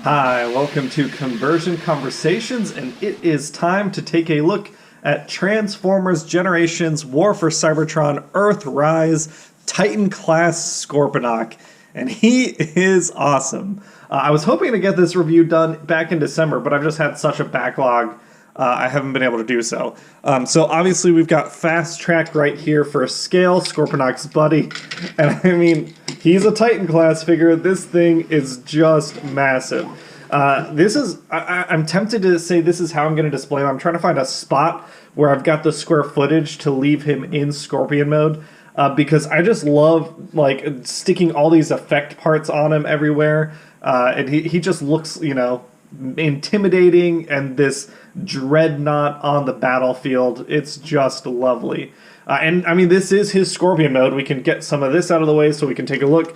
Hi, welcome to Conversion Conversations, and it is time to take a look at Transformers Generations War for Cybertron Earthrise Titan-class Scorponok, and he is awesome. I was hoping to get this review done back in December, but I've just had such a backlog, I haven't been able to do so. So obviously we've got Fast Track right here for scale, Scorponok's buddy, and I mean, he's a Titan-class figure. This thing is just massive. I'm tempted to say this is how I'm going to display him. I'm trying to find a spot where I've got the square footage to leave him in Scorpion mode, because I just love like sticking all these effect parts on him everywhere, and he just looks, you know, intimidating, and this dreadnought on the battlefield. It's just lovely. And I mean, this is his Scorpion mode. We can get some of this out of the way so we can take a look.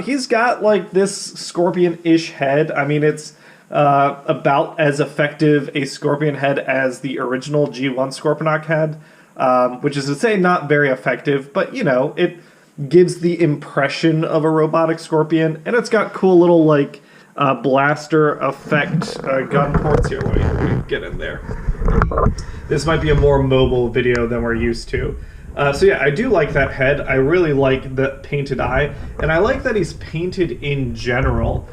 He's got like this Scorpion-ish head. I mean, it's about as effective a Scorpion head as the original G1 Scorponok had, which is to say not very effective, but you know, it gives the impression of a robotic Scorpion, and it's got cool little like blaster effect gun ports here. Let me get in there. This might be a more mobile video than we're used to. So yeah, I do like that head. I really like the painted eye, and I like that he's painted in general.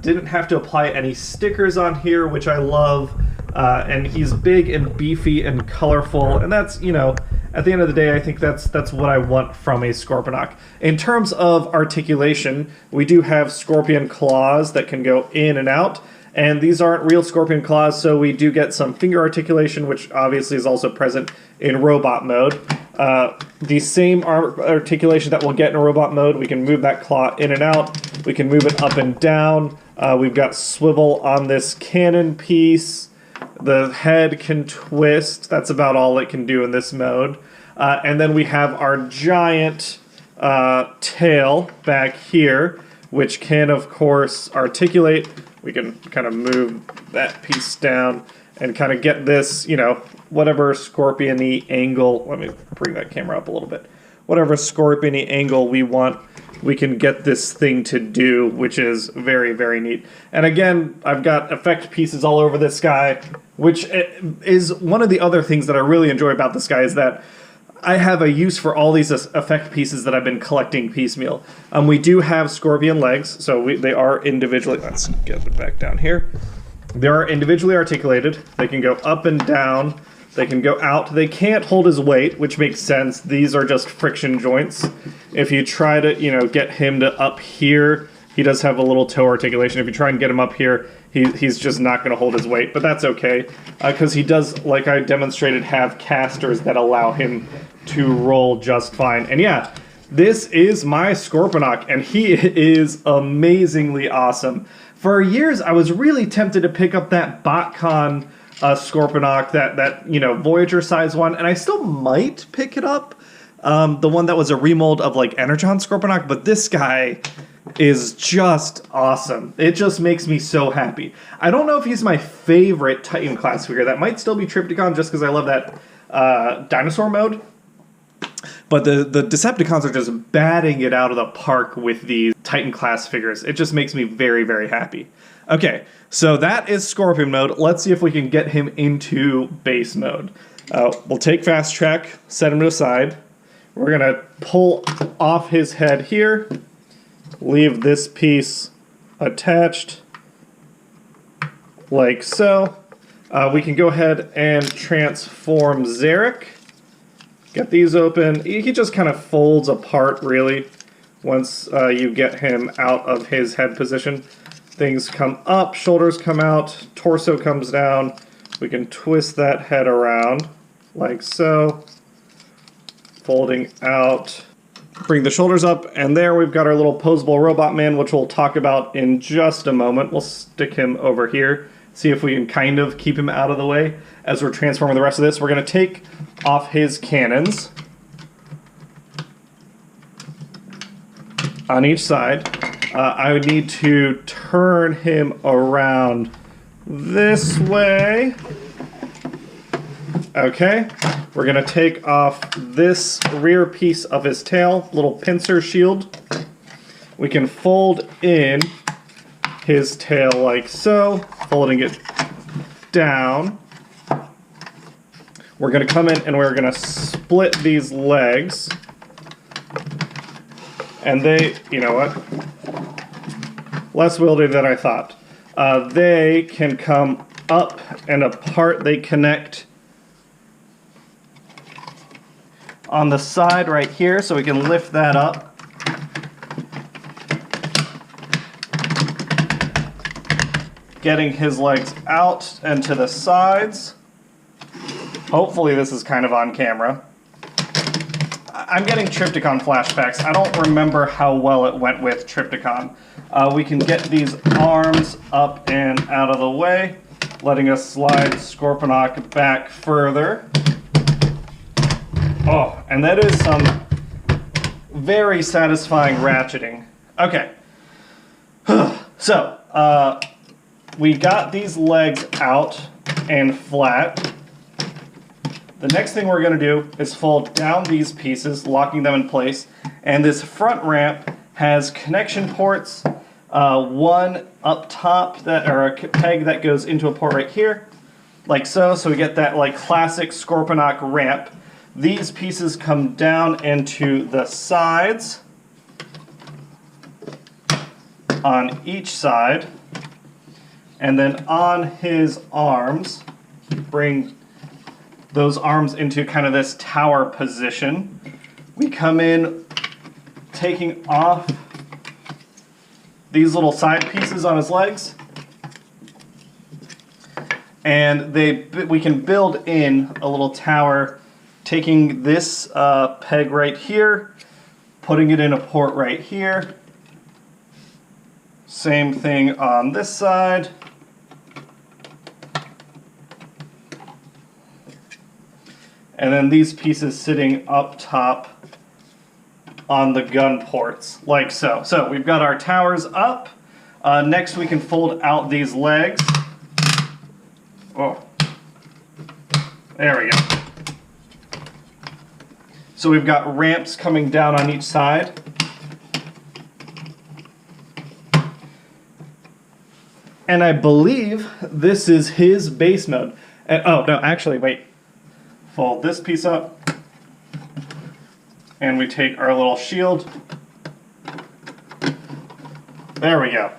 Didn't have to apply any stickers on here, which I love. And he's big and beefy and colorful, and that's, you know, at the end of the day, I think that's what I want from a Scorponok. In terms of articulation, we do have Scorpion claws that can go in and out, and these aren't real Scorpion claws, so we do get some finger articulation, which obviously is also present in robot mode. The same articulation that we'll get in a robot mode, we can move that claw in and out, we can move it up and down, we've got swivel on this cannon piece. The head can twist. That's about all it can do in this mode. And then we have our giant tail back here, which can, of course, articulate. We can kind of move that piece down and kind of get this, you know, whatever scorpion-y angle. Let me bring that camera up a little bit. Whatever scorpion-y angle we want, we can get this thing to do, which is very, very neat. And again, I've got effect pieces all over this guy, which is one of the other things that I really enjoy about this guy, is that I have a use for all these effect pieces that I've been collecting piecemeal. We do have Scorpion legs, so they are individually... Let's get it back down here. They are individually articulated. They can go up and down. They can go out. They can't hold his weight, which makes sense. These are just friction joints. If you try to, you know, get him to up here, he does have a little toe articulation. If you try and get him up here, he's just not going to hold his weight. But that's okay, because he does, like I demonstrated, have casters that allow him to roll just fine. And yeah, this is my Scorponok, and he is amazingly awesome. For years, I was really tempted to pick up that BotCon Scorponok, that you know, Voyager size one, and I still might pick it up, the one that was a remold of like Energon Scorponok, but this guy is just awesome. It just makes me so happy. I don't know if he's my favorite Titan class figure. That might still be Trypticon, just because I love that dinosaur mode. But the Decepticons are just batting it out of the park with these Titan class figures. It just makes me very, very happy. Okay, so that is Scorpion mode. Let's see if we can get him into base mode. We'll take Fast Track, set him to the side. We're going to pull off his head here, leave this piece attached like so. We can go ahead and transform Zarak. Get these open. He just kind of folds apart, really, once you get him out of his head position. Things come up, shoulders come out, torso comes down. We can twist that head around, like so. Folding out. Bring the shoulders up, and there we've got our little posable robot man, which we'll talk about in just a moment. We'll stick him over here, see if we can kind of keep him out of the way as we're transforming the rest of this. We're going to take off his cannons on each side. I would need to turn him around this way. Okay, we're going to take off this rear piece of his tail, little pincer shield. We can fold in his tail like so, folding it down. We're going to come in and we're going to split these legs. And they, you know what? Less wieldy than I thought. They can come up and apart. They connect on the side right here, so we can lift that up. Getting his legs out and to the sides. Hopefully this is kind of on camera. I'm getting Trypticon flashbacks. I don't remember how well it went with Trypticon. We can get these arms up and out of the way, letting us slide Scorponok back further. Oh, and that is some very satisfying ratcheting. Okay. So, we got these legs out and flat. The next thing we're going to do is fold down these pieces, locking them in place. And this front ramp has connection ports, one up top, or a peg that goes into a port right here, like so. So we get that like classic Scorponok ramp. These pieces come down into the sides on each side. And then on his arms, bring those arms into kind of this tower position. We come in taking off these little side pieces on his legs. And we can build in a little tower, taking this peg right here, putting it in a port right here. Same thing on this side. And then these pieces sitting up top on the gun ports, like so. So we've got our towers up. Next we can fold out these legs. Oh, there we go. So we've got ramps coming down on each side. And I believe this is his base mode. Oh, no, actually, wait. Fold this piece up, and we take our little shield. There we go.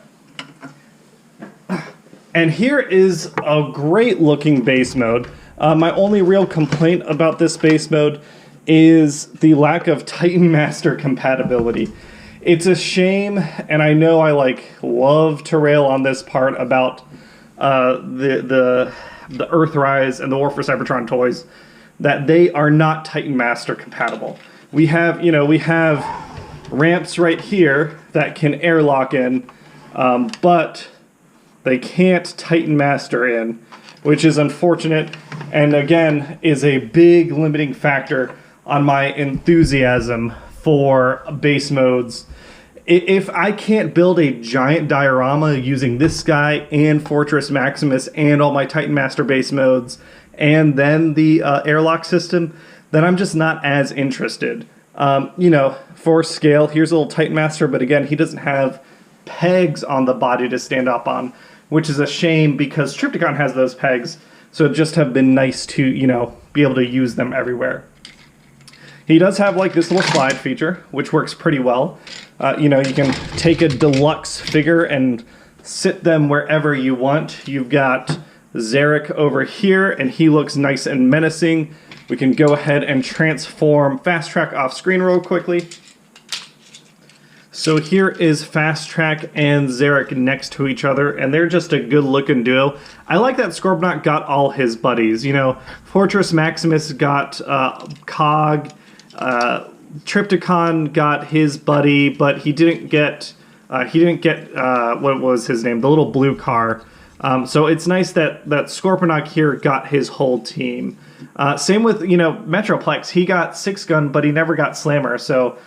And here is a great looking base mode. My only real complaint about this base mode is the lack of Titan Master compatibility. It's a shame, and I know I love to rail on this part about the Earthrise and the War for Cybertron toys, that they are not Titan Master compatible. We have ramps right here that can airlock in, but they can't Titan Master in, which is unfortunate, and again is a big limiting factor on my enthusiasm for base modes. If I can't build a giant diorama using this guy and Fortress Maximus and all my Titan Master base modes, and then the airlock system, then I'm just not as interested. For scale, here's a little Titan Master, but again, he doesn't have pegs on the body to stand up on, which is a shame because Trypticon has those pegs, so it'd just have been nice to, be able to use them everywhere. He does have this little slide feature, which works pretty well. You can take a deluxe figure and sit them wherever you want. You've got Zarak over here, and he looks nice and menacing. We can go ahead and transform Fast Track off screen real quickly. So here is Fast Track and Zarak next to each other, and they're just a good looking duo. I like that Scorponok got all his buddies. Fortress Maximus got Cog, Trypticon got his buddy, but he didn't get what was his name? The little blue car. So it's nice that Scorponok here got his whole team. Same with, Metroplex. He got 6-gun, but he never got Slammer. So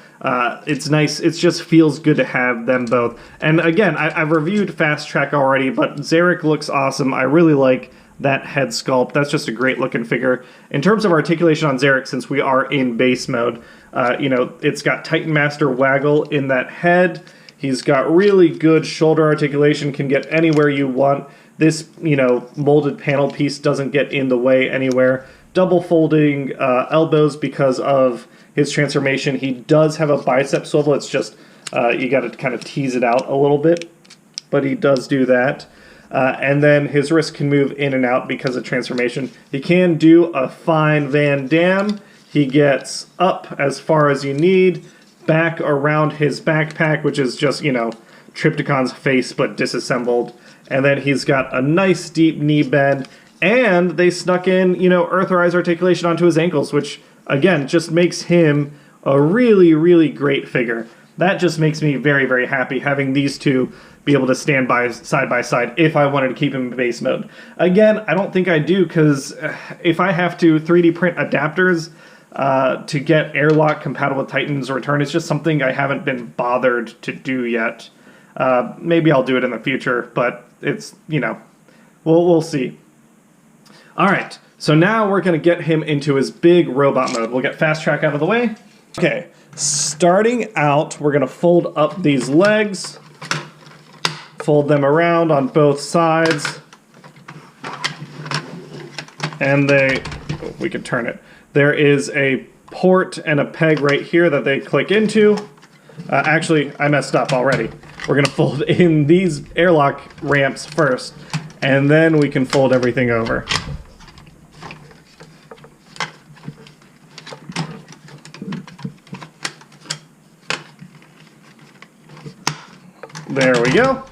it's nice. It just feels good to have them both. And again, I've reviewed Fast Track already, but Zarak looks awesome. I really like that head sculpt. That's just a great looking figure. In terms of articulation on Zarak, since we are in base mode, it's got Titan Master waggle in that head. He's got really good shoulder articulation, can get anywhere you want. This, molded panel piece doesn't get in the way anywhere. Double folding elbows because of his transformation. He does have a bicep swivel. It's just you got to kind of tease it out a little bit, but he does do that. And then his wrist can move in and out because of transformation. He can do a fine Van Damme. He gets up as far as you need, back around his backpack, which is just, Trypticon's face but disassembled. And then he's got a nice deep knee bend. And they snuck in, Earthrise articulation onto his ankles, which, again, just makes him a really, really great figure. That just makes me very, very happy having these two be able to stand side by side if I wanted to keep him in base mode. Again, I don't think I do, because if I have to 3D print adapters to get airlock compatible with Titan's Return, it's just something I haven't been bothered to do yet. Maybe I'll do it in the future, but it's, we'll see. All right, so now we're going to get him into his big robot mode. We'll get fast track out of the way. Okay, starting out, we're going to fold up these legs, fold them around on both sides, and we can turn it. There is a port and a peg right here that they click into. Actually, I messed up already. We're going to fold in these airlock ramps first, and then we can fold everything over. There we go.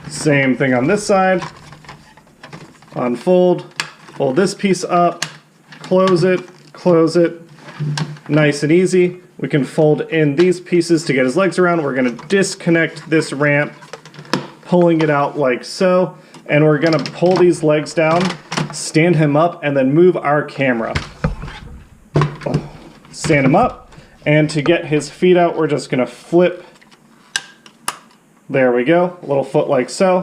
Same thing on this side. Unfold, fold this piece up, close it, nice and easy. We can fold in these pieces to get his legs around. We're going to disconnect this ramp, pulling it out like so, and we're going to pull these legs down, stand him up, and then move our camera. Stand him up, and to get his feet out, we're just going to flip. There we go, a little foot like so.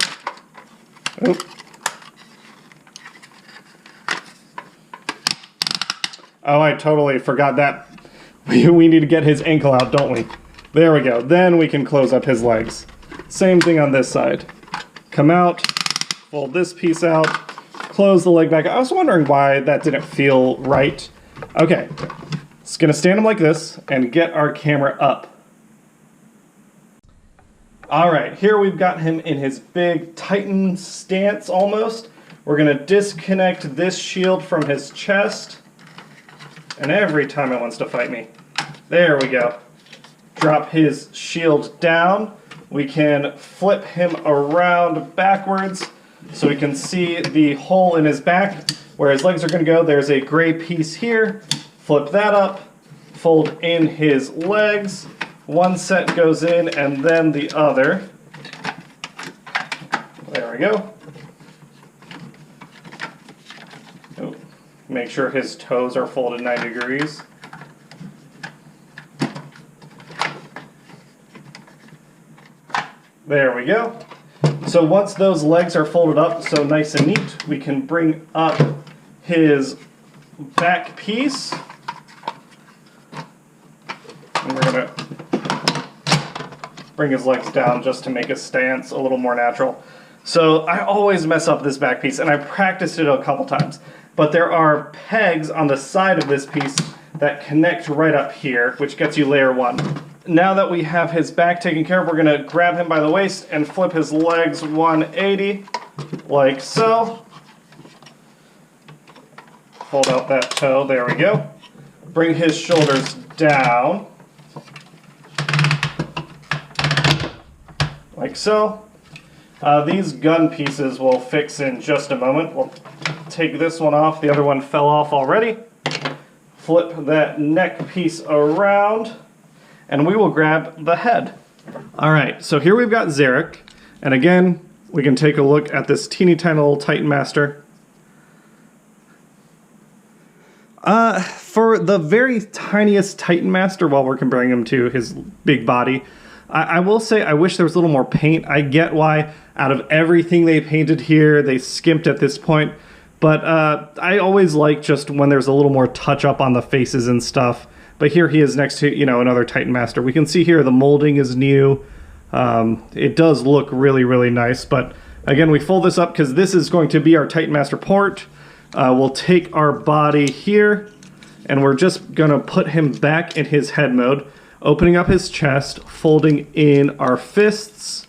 Oop. Oh, I totally forgot that. We need to get his ankle out, don't we? There we go. Then we can close up his legs. Same thing on this side. Come out, fold this piece out, close the leg back. I was wondering why that didn't feel right. Okay, just gonna stand him like this and get our camera up. All right, here we've got him in his big Titan stance almost. We're gonna disconnect this shield from his chest. And every time it wants to fight me. There we go. Drop his shield down. We can flip him around backwards so we can see the hole in his back where his legs are going to go. There's a gray piece here. Flip that up. Fold in his legs. One set goes in and then the other. There we go. Make sure his toes are folded 90 degrees. There we go. So once those legs are folded up so nice and neat, we can bring up his back piece. And we're going to bring his legs down just to make his stance a little more natural. So I always mess up this back piece, and I practiced it a couple times. But there are pegs on the side of this piece that connect right up here, which gets you layer one. Now that we have his back taken care of, we're going to grab him by the waist and flip his legs 180, like so. Hold out that toe, there we go. Bring his shoulders down, like so. These gun pieces will fix in just a moment. We'll take this one off. The other one fell off already. Flip that neck piece around, and we will grab the head. All right, so here we've got Zarak, and again, we can take a look at this teeny tiny little Titan Master. For the very tiniest Titan Master, well, we're comparing him to his big body, I will say I wish there was a little more paint. I get why out of everything they painted here, they skimped at this point. But I always like just when there's a little more touch up on the faces and stuff. But here he is next to, another Titan Master. We can see here the molding is new. It does look really, really nice, but again, we fold this up because this is going to be our Titan Master port. We'll take our body here, and we're just going to put him back in his head mode, opening up his chest, folding in our fists.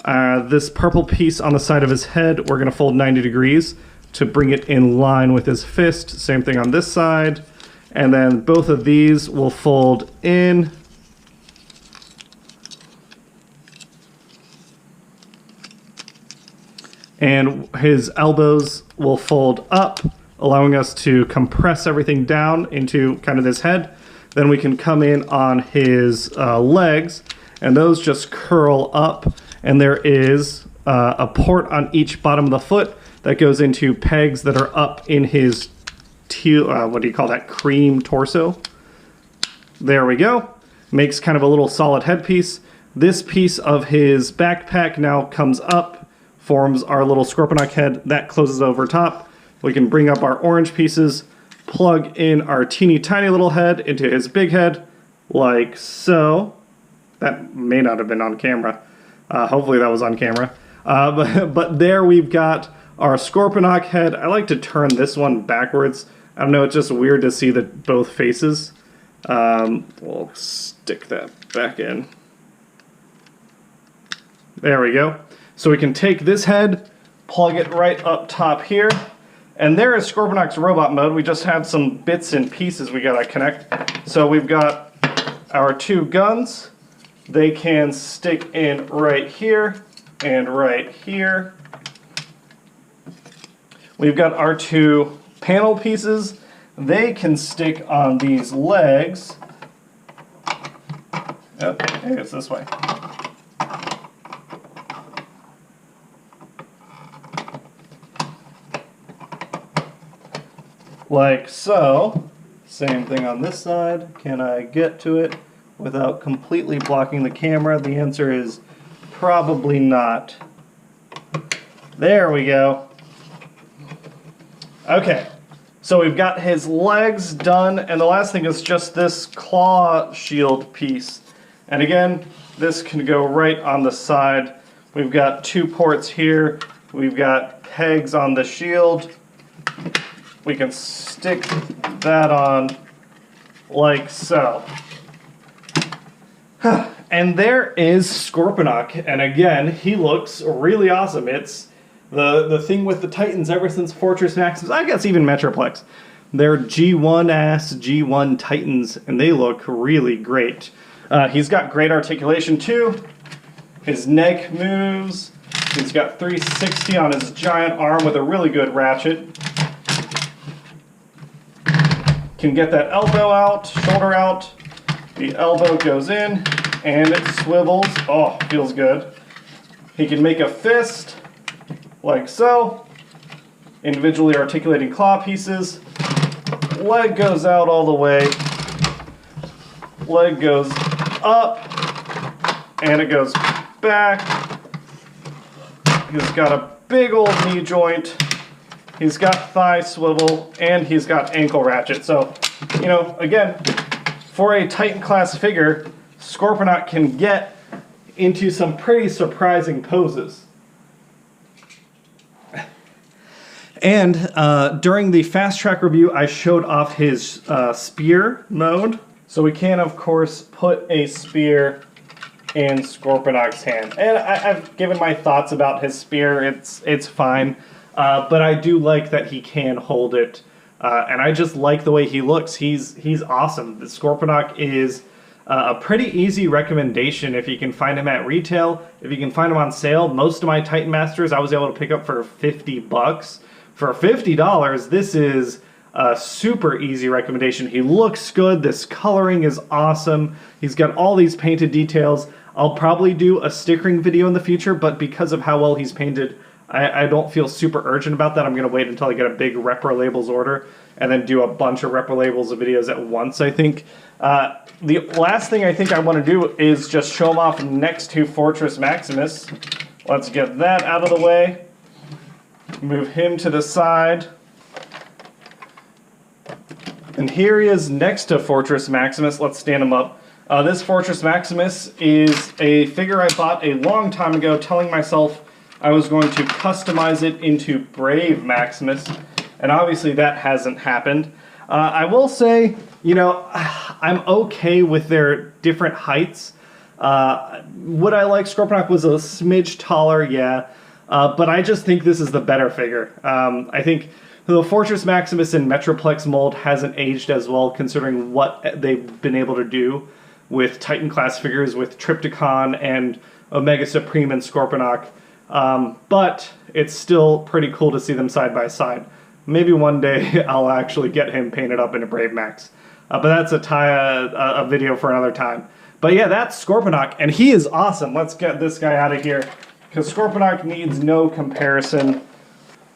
This purple piece on the side of his head, we're going to fold 90 degrees to bring it in line with his fist. Same thing on this side. And then both of these will fold in. And his elbows will fold up, allowing us to compress everything down into kind of this head. Then we can come in on his legs, and those just curl up. And there is a port on each bottom of the foot that goes into pegs that are up in his what do you call that, cream torso. There we go. Makes kind of a little solid headpiece. This piece of his backpack now comes up, forms our little Scorponok head. That closes over top. We can bring up our orange pieces, plug in our teeny tiny little head into his big head, like so. That may not have been on camera. Hopefully that was on camera. But there we've got our Scorponok head. I like to turn this one backwards. I don't know, it's just weird to see both faces. We'll stick that back in. There we go. So we can take this head, plug it right up top here, and there is Scorponok's robot mode. We just have some bits and pieces we gotta connect. So we've got our two guns. They can stick in right here and right here. We've got our two panel pieces. They can stick on these legs. Oh, maybe it's this way. Like so. Same thing on this side. Can I get to it without completely blocking the camera? The answer is probably not. There we go. Okay, so we've got his legs done, and the last thing is just this claw shield piece. And again, this can go right on the side. We've got two ports here. We've got pegs on the shield. We can stick that on like so. And there is Scorponok, and again, he looks really awesome. It's the thing with the Titans ever since Fortress Maximus, I guess even Metroplex. They're G1-ass G1 Titans, and they look really great. He's got great articulation too. His neck moves. He's got 360 on his giant arm with a really good ratchet. Can get that elbow out, shoulder out. The elbow goes in, and it swivels. Oh, feels good. He can make a fist, like so. Individually articulating claw pieces. Leg goes out all the way. Leg goes up, and it goes back. He's got a big old knee joint. He's got thigh swivel, and he's got ankle ratchet. So, you know, again, for a Titan class figure, Scorponok can get into some pretty surprising poses. And during the fast track review, I showed off his spear mode. So we can, of course, put a spear in Scorponok's hand. And I've given my thoughts about his spear. It's fine. But I do like that he can hold it. And I just like the way he looks. He's awesome. The Scorponok is a pretty easy recommendation if you can find him at retail. If you can find him on sale, most of my Titan Masters I was able to pick up for $50. For $50, this is a super easy recommendation. He looks good. This coloring is awesome. He's got all these painted details. I'll probably do a stickering video in the future, but because of how well he's painted, I don't feel super urgent about that. I'm going to wait until I get a big Repro Labels order and then do a bunch of Repro Labels videos at once, I think. The last thing I think I want to do is just show him off next to Fortress Maximus. Let's get that out of the way. Move him to the side. And here he is next to Fortress Maximus. Let's stand him up. This Fortress Maximus is a figure I bought a long time ago, telling myself I was going to customize it into Brave Maximus, and obviously that hasn't happened. I will say, you know, I'm okay with their different heights. Would I like Scorponok was a smidge taller? Yeah. But I just think this is the better figure. I think the Fortress Maximus in Metroplex mold hasn't aged as well, considering what they've been able to do with Titan class figures with Trypticon and Omega Supreme and Scorponok. But it's still pretty cool to see them side by side. Maybe one day I'll actually get him painted up in a Brave Max. But that's a video for another time. But yeah, that's Scorponok, and he is awesome. Let's get this guy out of here, because Scorponok needs no comparison.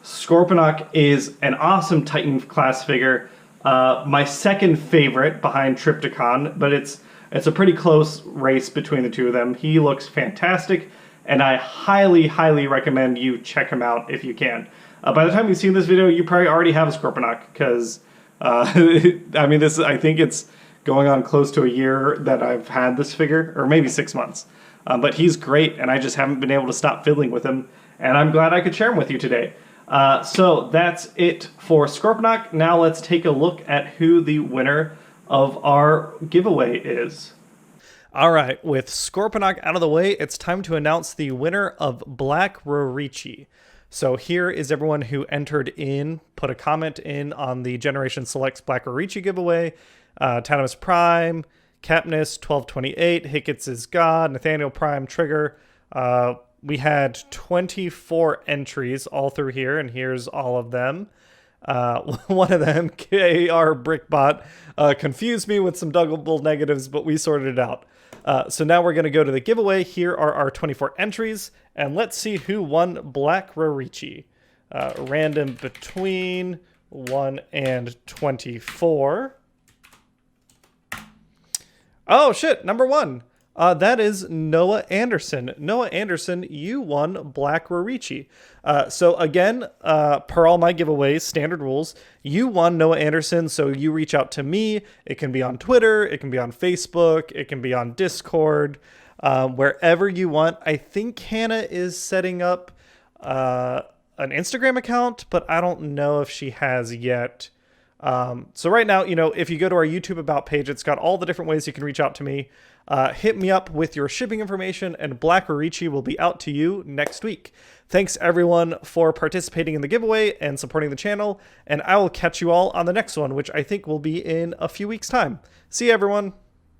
Scorponok is an awesome Titan class figure. My second favorite behind Trypticon, but it's a pretty close race between the two of them. He looks fantastic, and I highly, highly recommend you check him out if you can. By the time you've seen this video, you probably already have a Scorponok, because, I mean, I think it's going on close to a year that I've had this figure, or maybe 6 months. But he's great, and I just haven't been able to stop fiddling with him, and I'm glad I could share him with you today. So that's it for Scorponok. Now let's take a look at who the winner of our giveaway is. All right, with Scorponok out of the way, it's time to announce the winner of Black Roritchi. So here is everyone who entered in, put a comment in on the Generation Selects Black Roritchi giveaway. Tanamus Prime, Capnus 1228, Hickets is God, Nathaniel Prime, Trigger. We had 24 entries all through here, and here's all of them. One of them, KR Brickbot, confused me with some double negatives, but we sorted it out. So now we're going to go to the giveaway. Here are our 24 entries, and let's see who won Black Roritchi. Random between 1 and 24. Oh, shit, number 1. That is Noah Anderson. Noah Anderson, you won Black Roritchi. So again, per all my giveaways, standard rules, you won Noah Anderson, so you reach out to me. It can be on Twitter, it can be on Facebook, it can be on Discord, wherever you want. I think Hannah is setting up an Instagram account, but I don't know if she has yet. So right now, you know, if you go to our YouTube About page, it's got all the different ways you can reach out to me. Hit me up with your shipping information, and Black Roritchi will be out to you next week. Thanks, everyone, for participating in the giveaway and supporting the channel, and I will catch you all on the next one, which I think will be in a few weeks' time. See you, everyone!